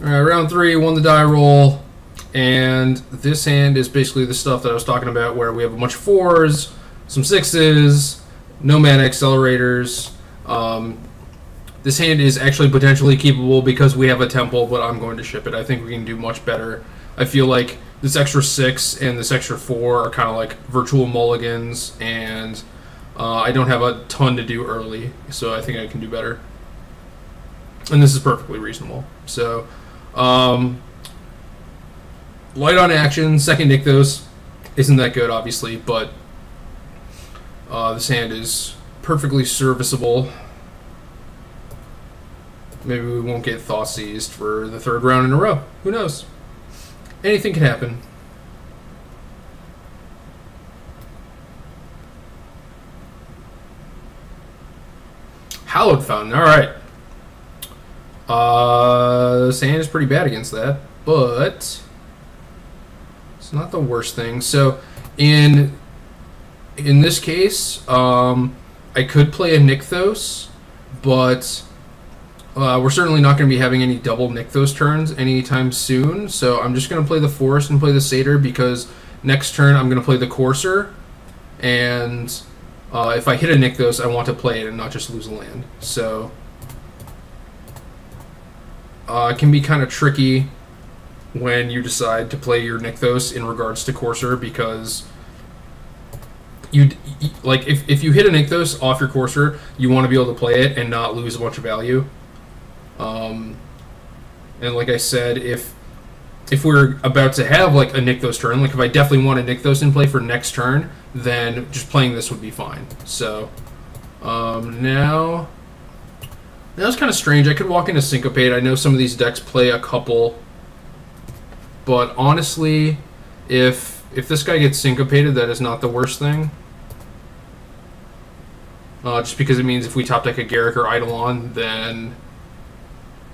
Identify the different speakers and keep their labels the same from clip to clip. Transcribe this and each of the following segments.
Speaker 1: Alright, round 3, won the die roll. And this hand is basically the stuff that I was talking about where we have a bunch of 4s, some 6s, no mana accelerators. This hand is actually potentially keepable because we have a temple, but I'm going to ship it. I think we can do much better. I feel like this extra 6 and this extra 4 are kind of like virtual mulligans, and I don't have a ton to do early, so I think I can do better. And this is perfectly reasonable. So, light on action, second Nykthos isn't that good, obviously, but this hand is perfectly serviceable. Maybe we won't get Thaw Seized for the 3rd round in a row. Who knows? Anything can happen. Hallowed Fountain, alright. This hand is pretty bad against that, but it's not the worst thing. So, in this case, I could play a Nykthos, but we're certainly not going to be having any double Nykthos turns anytime soon, so I'm just going to play the Forest and play the Satyr because next turn I'm going to play the Courser, and if I hit a Nykthos, I want to play it and not just lose a land. So it can be kind of tricky when you decide to play your Nykthos in regards to Courser because like if you hit a Nykthos off your Courser, you want to be able to play it and not lose a bunch of value. And like I said, if we're about to have like a Nykthos turn, like if I definitely want a Nykthos in play for next turn, then just playing this would be fine. So now it's kind of strange. I could walk into Syncopate. I know some of these decks play a couple, but honestly, if this guy gets Syncopated, that is not the worst thing. Just because it means if we top deck a Garrick or Eidolon, then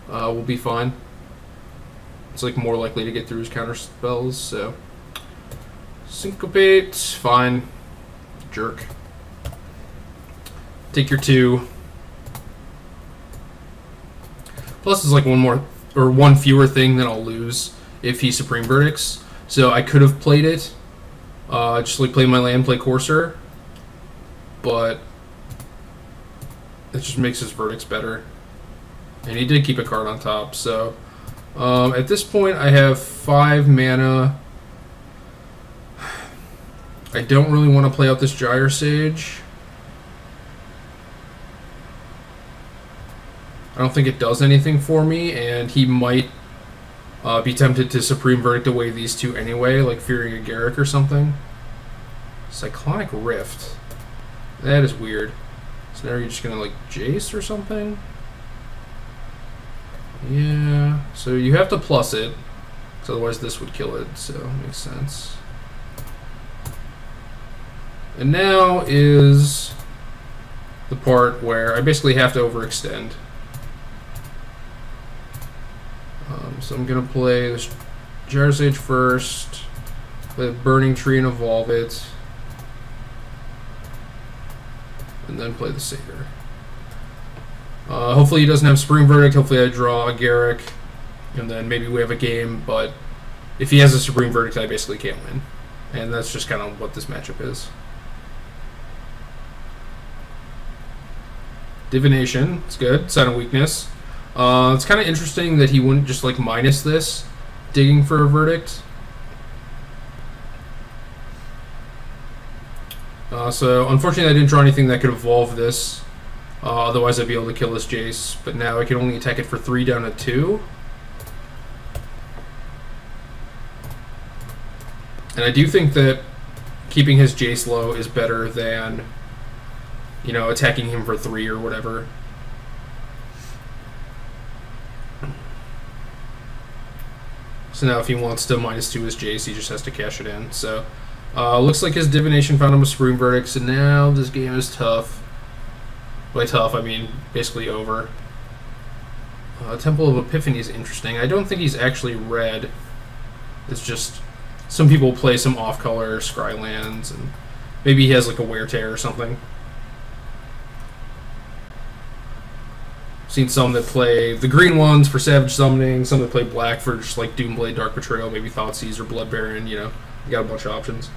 Speaker 1: we'll be fine. It's like more likely to get through his counter spells, so Syncopate, fine. Jerk. Take your 2. Plus it's like one fewer thing that I'll lose if he Supreme Verdicts. So I could have played it, just like play my land, play Courser, but it just makes his verdicts better. And he did keep a card on top, so at this point I have 5 mana. I don't really want to play out this Gyre Sage. I don't think it does anything for me, and he might be tempted to Supreme Verdict away these 2 anyway, like fearing a Garrick or something. Cyclonic Rift. That is weird. So now you're just gonna like Jace or something? Yeah, so you have to plus it, because otherwise this would kill it, so it makes sense. And now is the part where I basically have to overextend. So I'm going to play this Gyre Sage first, play the Burning Tree and evolve it, and then play the Satyr. Hopefully he doesn't have Supreme Verdict, hopefully I draw a Garrick, and then maybe we have a game, but if he has a Supreme Verdict, I basically can't win. And that's just kind of what this matchup is. Divination, it's good, sign of weakness. It's kind of interesting that he wouldn't just like minus this, digging for a verdict. So unfortunately I didn't draw anything that could evolve this. Otherwise I'd be able to kill this Jace, but now I can only attack it for 3 down to 2. And I do think that keeping his Jace low is better than, you know, attacking him for 3 or whatever. So now if he wants to -2 his Jace, he just has to cash it in. So looks like his Divination found him a Supreme Verdict, so now this game is tough. By tough, I mean basically over. Temple of Epiphany is interesting. I don't think he's actually red. It's just some people play some off-color scry lands, and maybe he has like a Wear Tear or something. Seen some that play the green ones for Savage Summoning, some that play black for just like Doomblade, Dark Betrayal, maybe Thoughtseize or Blood Baron, you know. You got a bunch of options.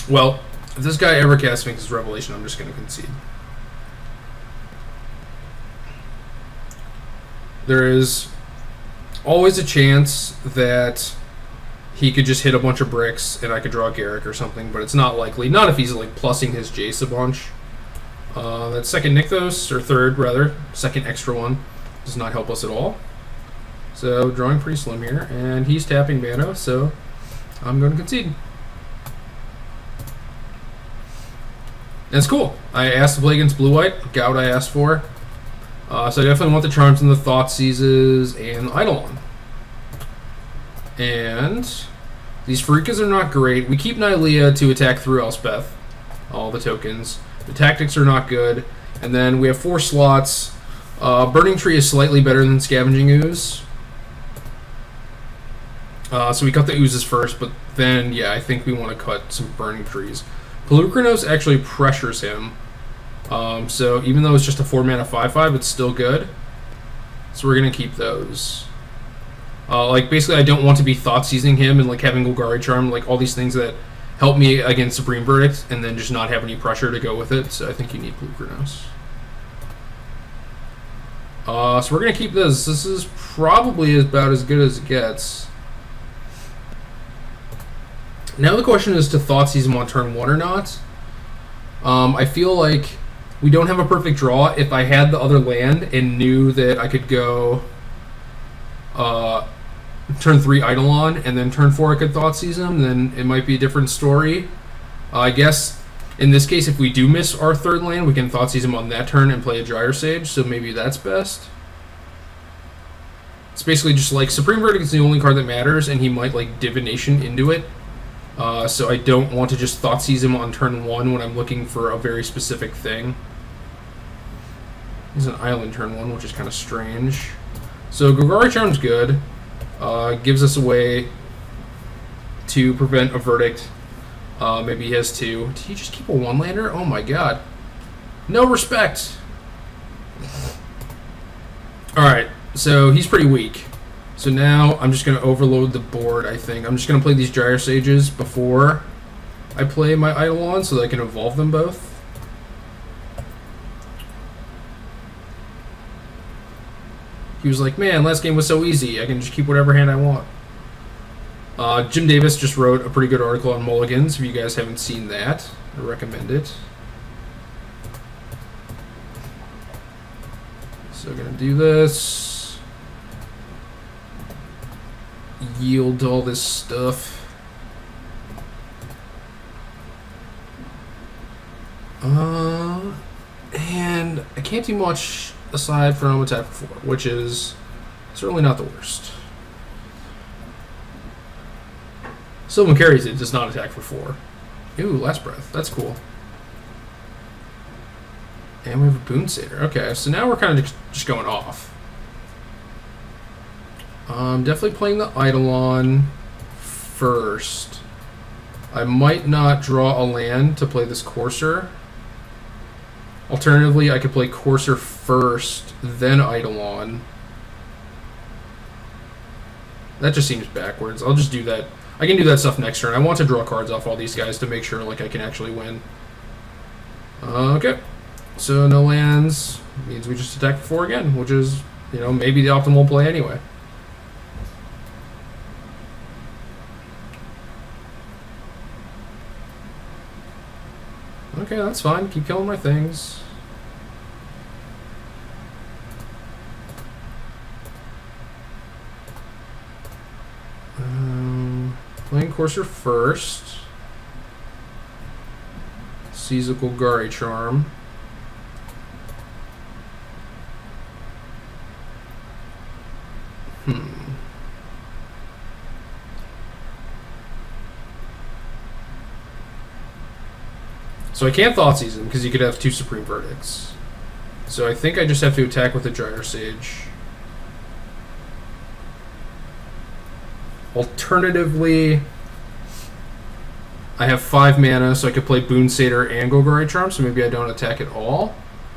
Speaker 1: Well, if this guy ever casts Sphinx's Revelation, I'm just going to concede. There is always a chance that he could just hit a bunch of bricks and I could draw Garrick or something, but it's not likely. Not if he's like plussing his Jace a bunch. That second Nykthos, or third rather, second extra one, does not help us at all. So drawing pretty slim here, and he's tapping mana, so I'm going to concede. That's cool. I asked to play against blue-white, got what I asked for. So I definitely want the Charms and the Thoughtseizes and Eidolon. And these Freakas are not great. We keep Nylea to attack through Elspeth, all the tokens. The tactics are not good. And then we have 4 slots. Burning Tree is slightly better than Scavenging Ooze. So we cut the oozes first, but then, yeah, I think we want to cut some Burning Trees. Pelucranos actually pressures him. So even though it's just a 4-mana 5/5, it's still good. So we're going to keep those. Like, basically, I don't want to be Thoughtseizing him and, like, having Golgari Charm, like, all these things that help me against Supreme Verdict, and then just not have any pressure to go with it. So I think you need Pelucranos. So we're going to keep this. This is probably about as good as it gets. Now the question is to Thoughtseize him on turn 1 or not. I feel like we don't have a perfect draw. If I had the other land and knew that I could go turn 3 Eidolon and then turn 4 I could Thoughtseize him, then it might be a different story. I guess in this case, if we do miss our third land, we can Thoughtseize him on that turn and play a Gyre Sage, so maybe that's best. It's basically just like Supreme Verdict is the only card that matters, and he might like Divination into it. So I don't want to just Thoughtseize him on turn 1 when I'm looking for a very specific thing. He's an island turn 1, which is kind of strange. So Golgari Charm's good. Gives us a way to prevent a verdict. Maybe he has 2. Did he just keep a 1-lander? Oh my god. No respect! Alright, so he's pretty weak. So now I'm just going to overload the board, I think. I'm just going to play these Gyre Sages before I play my Eidolon so that I can evolve them both. He was like, man, last game was so easy. I can just keep whatever hand I want. Jim Davis just wrote a pretty good article on mulligans. If you guys haven't seen that, I recommend it. So I'm going to do this. Yield all this stuff. And I can't do much aside from attack for 4, which is certainly not the worst. Sylvan carries it, does not attack for 4. Ooh, Last Breath. That's cool. And we have a Boon Satyr. Okay, so now we're kind of just going off. Definitely playing the Eidolon first. I might not draw a land to play this Courser. Alternatively, I could play Courser first, then Eidolon. That just seems backwards. I'll just do that. I can do that stuff next turn. I want to draw cards off all these guys to make sure like I can actually win. Okay. So no lands means we just attack for 4 again, which is, you know, maybe the optimal play anyway. Okay, that's fine. Keep killing my things. Playing Courser first. Seize a Golgari Charm. So I can't Thoughtseize him because you could have 2 Supreme Verdicts. So I think I just have to attack with a Gyre Sage. Alternatively, I I have 5 mana, so I could play Boon Satyr and Golgari Charm, so maybe I don't attack at all.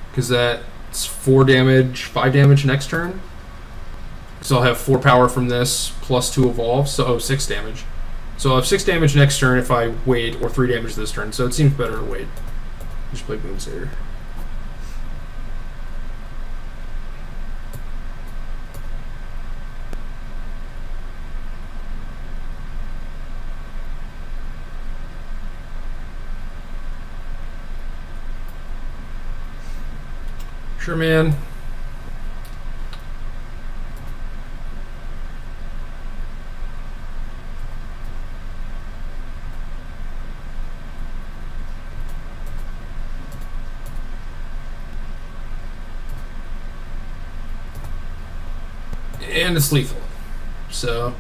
Speaker 1: Because that's 4 damage, 5 damage next turn. So I'll have 4 power from this, plus 2 evolve, so 6 damage. So I'll have 6 damage next turn if I wait, or 3 damage this turn, so it seems better to wait. Just play Boon Satyr. Sure, man. And it's lethal. So,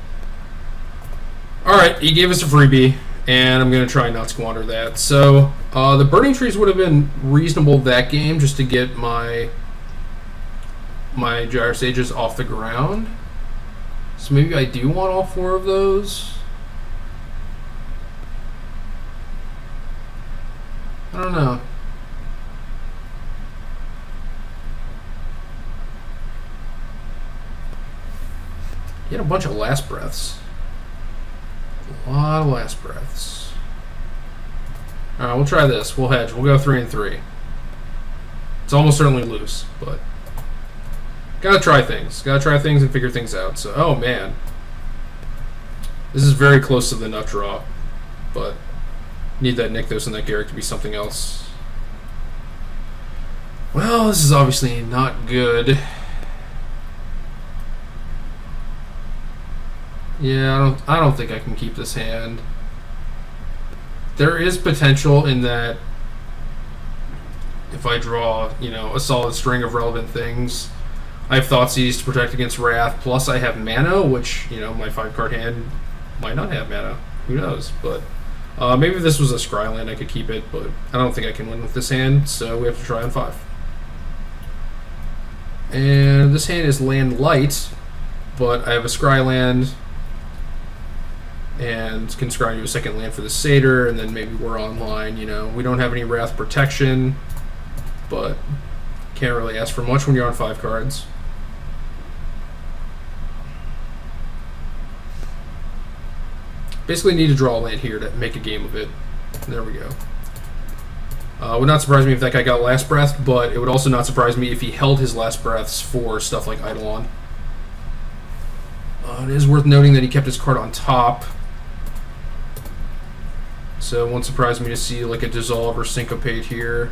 Speaker 1: alright, he gave us a freebie, and I'm going to try not squander that. So, the Burning Trees would have been reasonable that game, just to get my Gyre Sages off the ground. So maybe I do want all 4 of those. I don't know. He had a bunch of Last Breaths. A lot of Last Breaths. Alright, we'll try this. We'll hedge. We'll go 3 and 3. It's almost certainly loose, but gotta try things. Gotta try things and figure things out. So, oh man. This is very close to the nut draw, but need that Nykthos and that Gerry to be something else. Well, this is obviously not good. Yeah, I don't think I can keep this hand. There is potential in that if I draw, you know, a solid string of relevant things, I have Thoughtseize to protect against Wrath, plus I have mana, which, you know, my 5-card hand might not have mana. Who knows? But maybe if this was a Scryland, I could keep it, but I don't think I can win with this hand, so we have to try on 5. And this hand is land light, but I have a Scryland, and can scry you a second land for the Satyr, and then maybe we're online, you know. We don't have any Wrath protection, but can't really ask for much when you're on 5 cards. Basically need to draw a land here to make a game of it. There we go. Would not surprise me if that guy got Last Breath, but it would also not surprise me if he held his Last Breaths for stuff like Eidolon. It is worth noting that he kept his card on top. So it won't surprise me to see like a Dissolve or Syncopate here.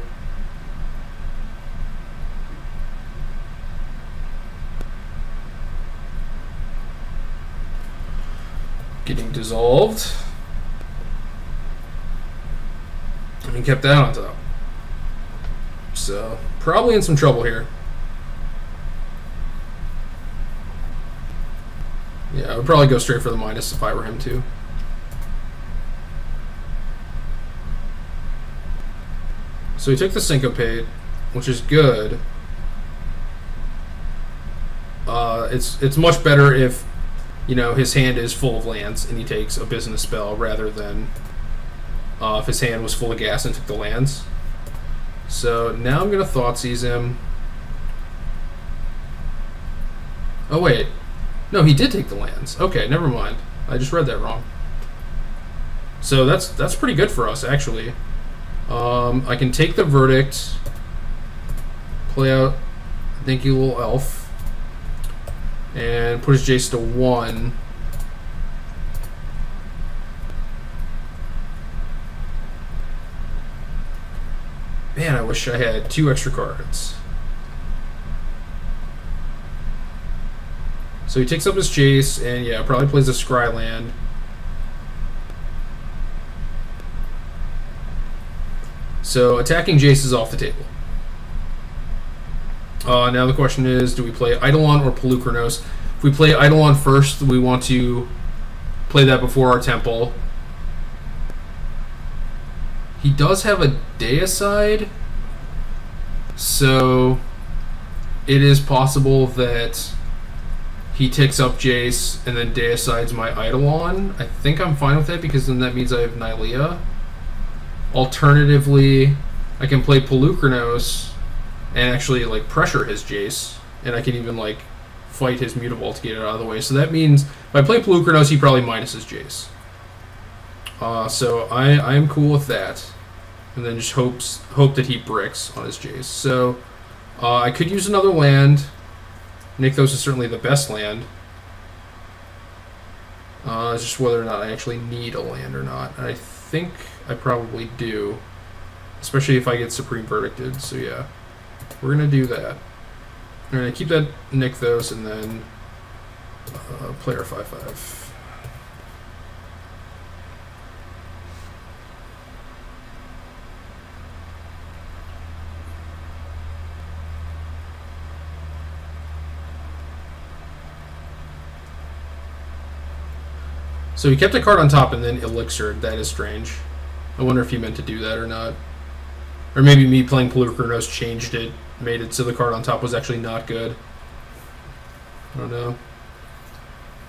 Speaker 1: Getting dissolved. And he kept that on top. So, probably in some trouble here. Yeah, I would probably go straight for the minus if I were him too. So he took the Syncopate, which is good. It's much better if, you know, his hand is full of lands and he takes a business spell rather than if his hand was full of gas and took the lands. So now I'm going to Thoughtseize him. Oh wait, no, he did take the lands. Okay, never mind. I just read that wrong. So that's pretty good for us, actually. I can take the Verdict, play out Thank You Little Elf, and put his Jace to 1. Man, I wish I had 2 extra cards. So he takes up his Jace, and yeah, probably plays a Scryland. So attacking Jace is off the table. Now the question is, do we play Eidolon or Polukranos? If we play Eidolon first, we want to play that before our Temple. He does have a Deicide, so it is possible that he takes up Jace and then Deicides my Eidolon. I think I'm fine with that because then that means I have Nylea. Alternatively, I can play Pelucranos and actually like pressure his Jace, and I can even like fight his Mutavault to get it out of the way. So that means if I play Pelucranos, he probably minuses Jace. So I am cool with that, and then just hope that he bricks on his Jace. So I could use another land. Nykthos is certainly the best land. It's just whether or not I actually need a land or not. And I think I probably do, especially if I get Supreme Verdicted. So yeah, we're gonna do that. All right, keep that Nykthos and then player 5/5. So he kept a card on top and then elixired. That is strange. I wonder if he meant to do that or not. Or maybe me playing Pelucranos changed it, made it so the card on top was actually not good. I don't know.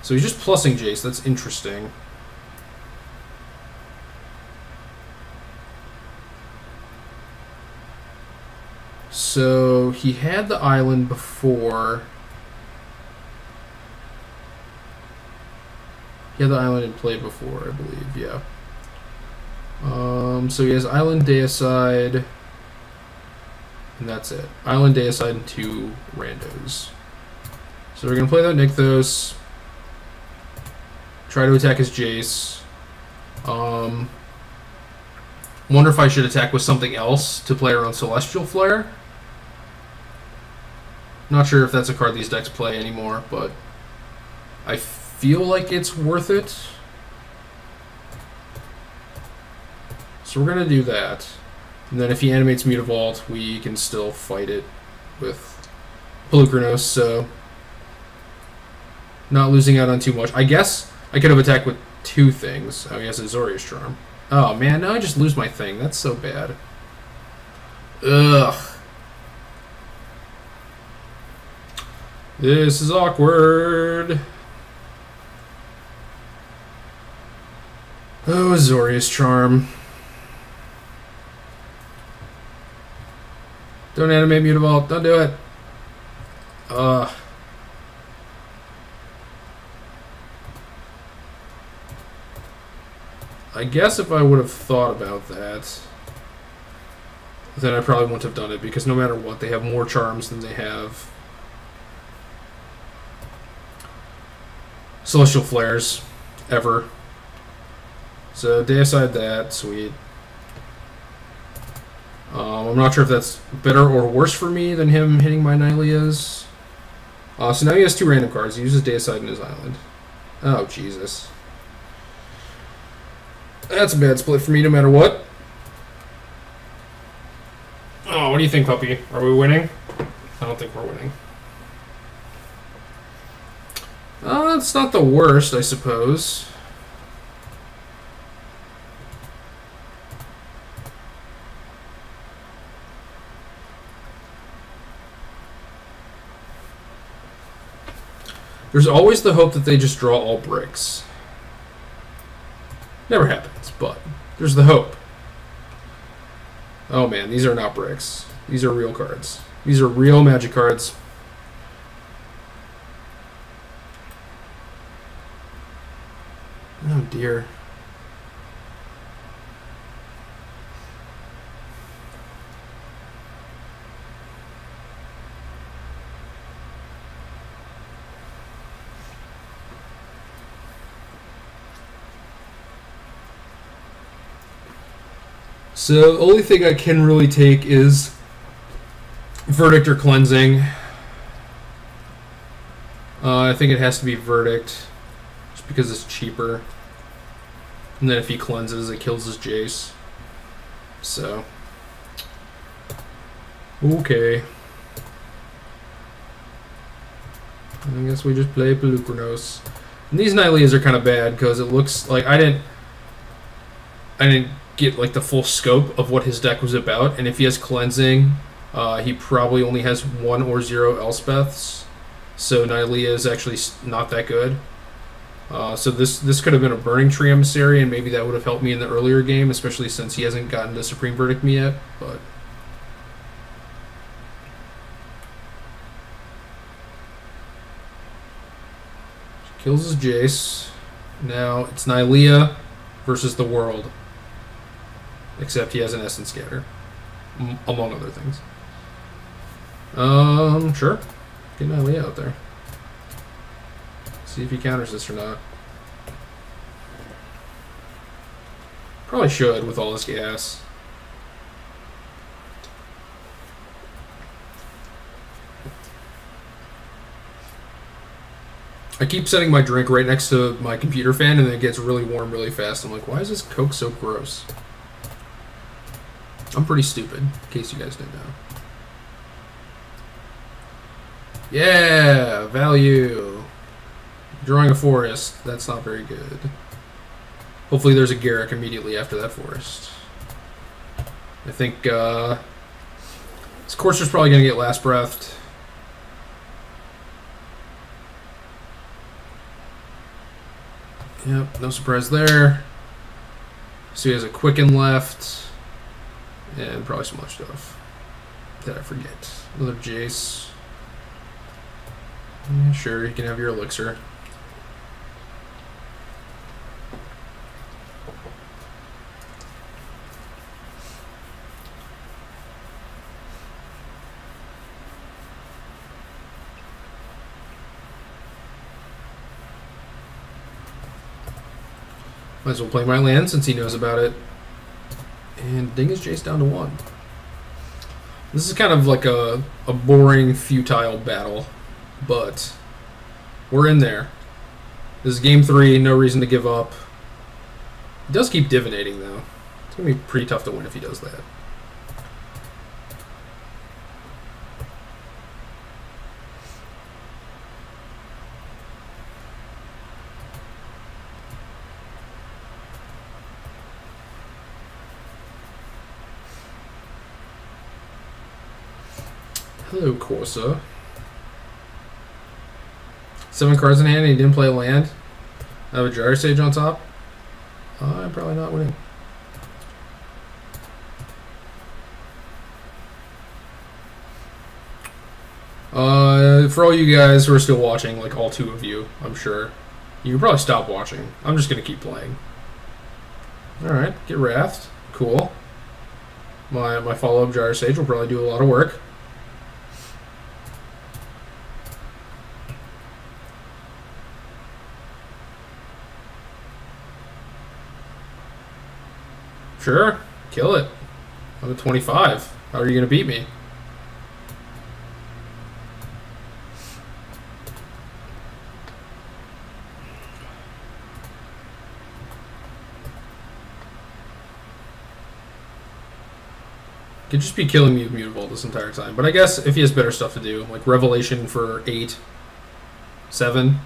Speaker 1: So he's just plussing Jace. That's interesting. So he had the island before. He had the island in play before, I believe, yeah. So he has Island, Deicide, and that's it. Island, Deicide, and 2 randos. So we're going to play that Nykthos, try to attack his Jace. Wonder if I should attack with something else to play around Celestial Flare. Not sure if that's a card these decks play anymore, but I feel like it's worth it. So we're gonna do that, and then if he animates Mutavault, we can still fight it with Pelucranos. So not losing out on too much. I guess I could have attacked with 2 things. Oh, he has Azorius Charm. Oh man, now I just lose my thing. That's so bad. Ugh. This is awkward. Oh, Azorius Charm. Don't animate Mutavault. Don't do it. I guess if I would have thought about that, then I probably wouldn't have done it, because no matter what, they have more charms than they have Celestial Flares, ever. So Deicide that, sweet. I'm not sure if that's better or worse for me than him hitting my Nyleas. So now he has 2 random cards. He uses Deicide in his island. Oh, Jesus. That's a bad split for me no matter what. Oh, what do you think, puppy? Are we winning? I don't think we're winning. It's not the worst, I suppose. There's always the hope that they just draw all bricks. Never happens, but there's the hope. Oh man, these are not bricks. These are real cards. These are real Magic cards. Oh dear. So the only thing I can really take is Verdict or Cleansing. I think it has to be Verdict, just because it's cheaper. And then if he cleanses, it kills his Jace. So, okay. I guess we just play Pelucranos. And these Nyleas are kind of bad because it looks like I didn't get like the full scope of what his deck was about, and if he has Cleansing, he probably only has 1 or 0 Elspeths, so Nylea is actually not that good. So this could have been a Burning Tree Emissary, and maybe that would have helped me in the earlier game, especially since he hasn't gotten to Supreme Verdict me yet. But kills his Jace. Now it's Nylea versus the world. Except he has an Essence Scatter, among other things. Sure. Get Nylea out there. See if he counters this or not. Probably should with all this gas. I keep setting my drink right next to my computer fan and then it gets really warm really fast. I'm like, why is this Coke so gross? I'm pretty stupid, in case you guys didn't know. Yeah, value. Drawing a forest. That's not very good. Hopefully there's a Garrick immediately after that forest. I think this Courser's probably going to get last breathed. Yep, no surprise there. So he has a Quicken left. And probably some other stuff. Did I forget? Another Jace. Yeah, sure, you can have your elixir. Might as well play my land since he knows about it. And ding his Jace down to 1. This is kind of like a boring, futile battle. But we're in there. This is game 3, no reason to give up. He does keep divinating, though. It's going to be pretty tough to win if he does that. Hello, Corsa. 7 cards in hand and he didn't play a land. I have a Gyre Sage on top. I'm probably not winning. For all you guys who are still watching, like all 2 of you, I'm sure, you can probably stop watching. I'm just going to keep playing. Alright, get Wrathed. Cool. My follow-up Gyre Sage will probably do a lot of work. Sure, kill it. I'm at 25. How are you going to beat me? Could just be killing me with Mutable this entire time. But I guess if he has better stuff to do, like Revelation for 8, 7.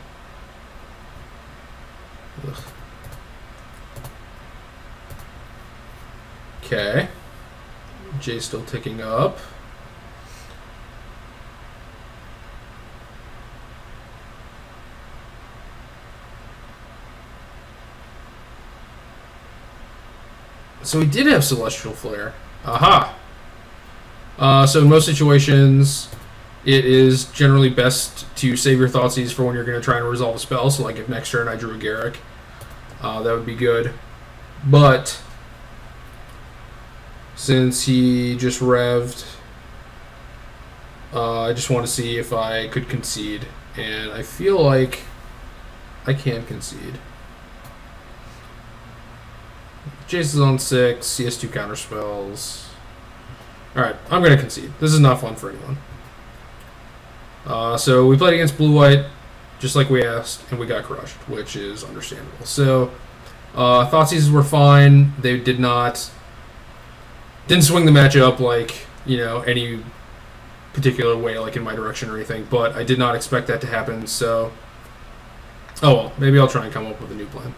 Speaker 1: Ugh. Okay. Jay's still ticking up. So he did have Celestial Flare. Aha! So in most situations, it is generally best to save your Thoughtseize for when you're going to try and resolve a spell. So like if next turn I drew a Garrick, that would be good. But since he just revved, I just want to see if I could concede. And I feel like I can concede. Jace is on 6. He has 2 counter spells. Alright, I'm going to concede. This is not fun for anyone. So we played against blue-white, just like we asked, and we got crushed, which is understandable. So, Thoughtseizes were fine. They didn't swing the matchup like, you know, any particular way, like in my direction or anything, but I did not expect that to happen, so... Oh well, maybe I'll try and come up with a new plan.